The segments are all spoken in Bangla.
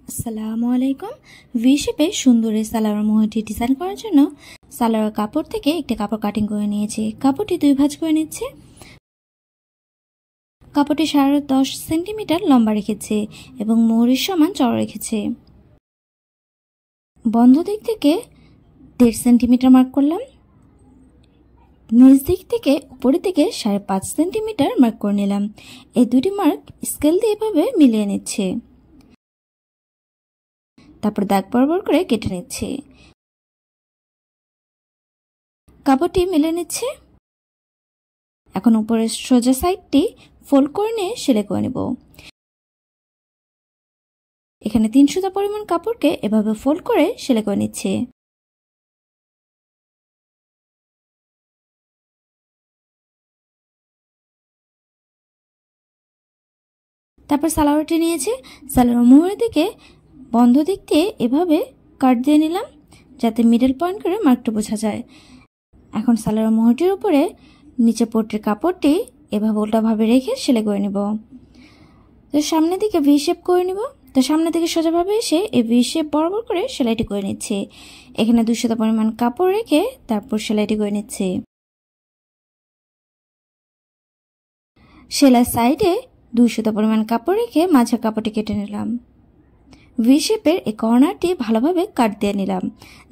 আসসালামু আলাইকুম। ভি শেপে সুন্দর এই সালোয়ার মোহরটি ডিজাইন করার জন্য সালোয়ার কাপড় থেকে একটা কাপড় কাটিং করে নিয়েছি। কাপড়টি দুই ভাঁজ করে নিচ্ছে। কাপড়টি 10.5 সেন্টিমিটার লম্বা রেখেছে এবং মোহরের সমান চওড়া রেখেছে। বন্ধ দিক থেকে 1.5 সেন্টিমিটার মার্ক করলাম। নিচ দিক থেকে উপরের দিকে 5.5 সেন্টিমিটার মার্ক করে নিলাম। এই দুটি মার্ক স্কেল দিয়ে এভাবে মিলিয়ে নিচ্ছে। তারপর দাগ বরাবর করে কেটে নিচ্ছে। কাপড়টি মিলে নিচ্ছে। এখন উপরের সোজা সাইডটি ফোল্ড করে নিয়ে সেলাই করে নেব। এখানে 3 সুতা পরিমাণ কাপড়কে এভাবে ফোল্ড করে সেলাই করে নিচ্ছে। তারপর সালোয়ারটি নিয়েছে। সালোয়ার মোহরের দিকে বন্ধ দিক দিয়ে এভাবে কাট দিয়ে নিলাম যাতে মিডল পয়েন্ট করে মার্কটা বোঝা যায়। এখন সালোয়ার মোহরটির উপরে নিচে পট্টির কাপড়টি এভাবে উল্টাভাবে রেখে সেলাই করে নেব। তো সামনের দিকে ভি শেপ করে নিব। তো সামনের দিকে সোজাভাবে এসে এই ভি শেপ বরাবর করে সেলাইটি করে নিচ্ছে। এখানে 2 সুতা পরিমাণ কাপড় রেখে তারপর সেলাইটি করে নিচ্ছে। সেলাই সাইডে 2 সুতা পরিমাণ কাপড় রেখে মাঝের কাপড়টি কেটে নিলাম। ভি শেপের এই কর্নারটি ভালোভাবে কাট দিয়ে নিলাম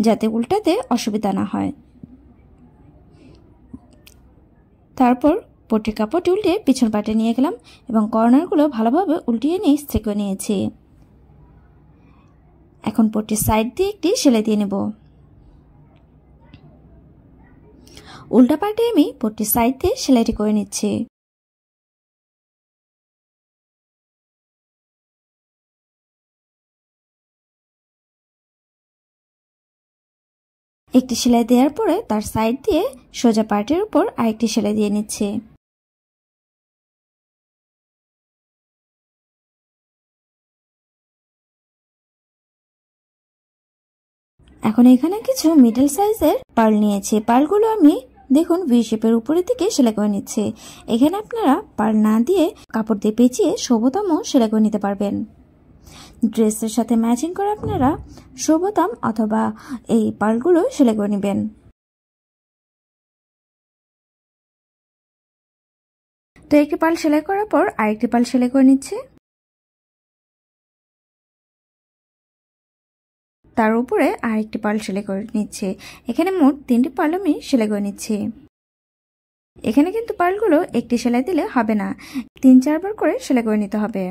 যাতে উল্টাতে অসুবিধা না হয়। তারপর পট্টির কাপড়টি উল্টে পিছন পাটে নিয়ে গেলাম এবং কর্নারগুলো ভালোভাবে উল্টিয়ে নিয়ে ইস্ত্রি করে নিয়েছি। এখন পট্টির সাইড দিয়ে একটি সেলাই দিয়ে নেব। উল্টা পাটে আমি পট্টির সাইড দিয়ে সেলাইটি করে নিচ্ছি। একটি সেলাই দেওয়ার পরে তার সাইড দিয়ে সোজা পার্টের উপর আরেকটি সেলাই দিয়ে নিচ্ছে। এখন এখানে কিছু মিডল সাইজের পার্ল নিয়েছি। পার্লগুলো আমি দেখুন ভি শেপের উপরের দিকে সেলাই করে নিচ্ছে। এখানে আপনারা পার্ল না দিয়ে কাপড় দিয়ে পেঁচিয়ে শোভতামও সেলাই করে নিতে পারবেন। ড্রেসের সাথে ম্যাচিং করে আপনারা শোভতাম অথবা এই পার্লগুলো সেলাই করে নেবেন। তো একটি পার্ল সেলাই করার পর আরেকটি পার্ল সেলাই করে নিচ্ছে। তার উপরে আরেকটি পার্ল সেলাই করে নিচ্ছে। এখানে মোট 3টি পার্ল আমি সেলাই করে নিচ্ছি। এখানে কিন্তু পার্লগুলো একটি সেলাই দিলে হবে না, 3-4 বার করে সেলাই করে নিতে হবে।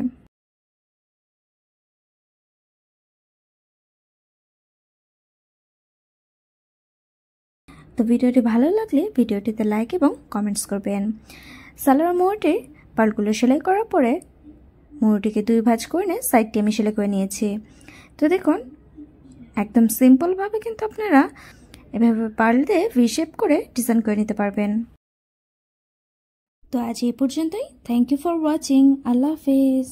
তো ভিডিওটি ভালো লাগলে ভিডিওটিতে লাইক এবং কমেন্টস করবেন। সালোয়ার মোহরটির পার্লগুলো সেলাই করার পরে মোহরটিকে 2 ভাঁজ করে নিয়ে সাইডটি আমি সেলাই করে নিয়েছি। তো দেখুন একদম সিম্পলভাবে কিন্তু আপনারা এভাবে পার্ল দিয়ে ভি শেপ করে ডিজাইন করে নিতে পারবেন। তো আজ এই পর্যন্তই। Thank you for watching. আল্লাহ হাফেজ।